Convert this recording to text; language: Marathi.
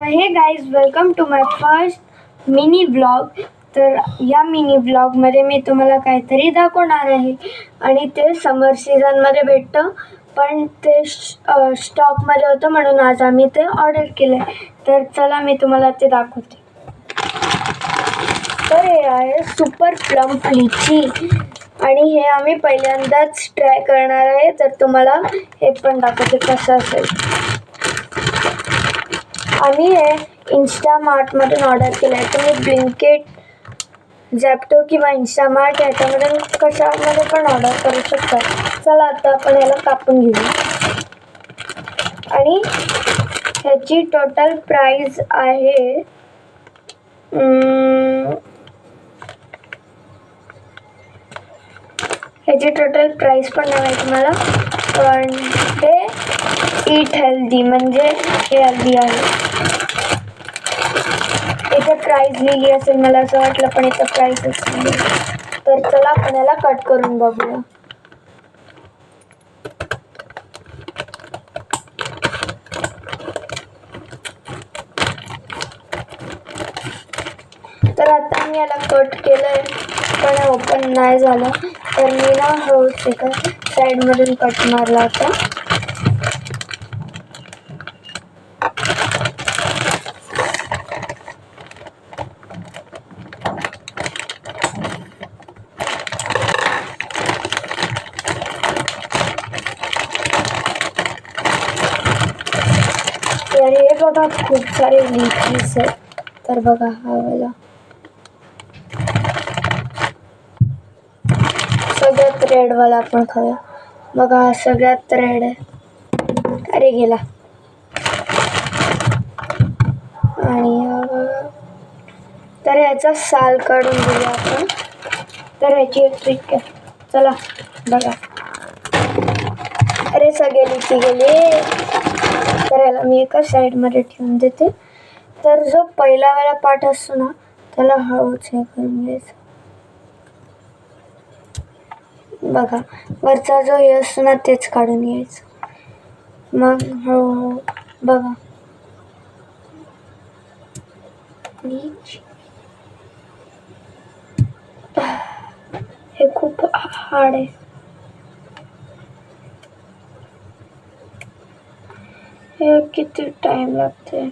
हे guys welcome to my first mini blog. तर या मिनी ब्लॉगमध्ये मी तुम्हाला काहीतरी दाखवणार आहे आणि ते समर सीझनमध्ये भेटतं, पण ते स्टॉकमध्ये होतं म्हणून आज आम्ही ते ऑर्डर केलं आहे. तर चला मी तुम्हाला ते दाखवते. तर हे आहे सुपर प्लम्प लिची आणि हे आम्ही पहिल्यांदाच ट्राय करणार आहे. तर तुम्हाला हे पण दाखवते कसं असेल. आम्ही हे इन्स्टामार्टमधून ऑर्डर केलं आहे. तुम्ही ब्लिंकिट, झॅप्टो किंवा इन्स्टामार्ट याच्यामधून कशामध्ये पण ऑर्डर करू शकता. चला आता आपण याला कापून घेऊ. आणि ह्याची टोटल प्राइस आहे ह्याची टोटल प्राइस पण नाही माहिती मला, पण हे ईट हेल्दी म्हणजे हे हेल्दी आहे. इथे प्राइस लिहिली असेल मला असं वाटलं, पण इथं प्राइसच नाही. तर चला आपण याला कट करून बघूया. तर आता मी याला कट केलंय पण ओपन नाही झालं. तर मी ना हळूच एका साईडमधून कट मारला होता. तर हे बघा खूप सारे लिचीस आहेत. तर बघा हा वाला सगळ्यात रेडवाला आपण खाऊया. बघा हा सगळ्यात रेड आहे. अरे गेला. आणि हा बघा. तर ह्याचा साल काढून घेऊया आपण. तर ह्याची एक ट्रिक आहे, चला बघा. अरे सगळे लिची गेले. तर याला मी एका साईडमध्ये ठेवून देते. तर जो पहिला वाला पार्ट असतो ना त्याला हळूच हे करून घ्यायचं. बघा वरचा जो हे असतो ना तेच काढून घ्यायचं. मग हळूहळू बघा. हे खूप हार्ड आहे. हे किती टाइम लागते.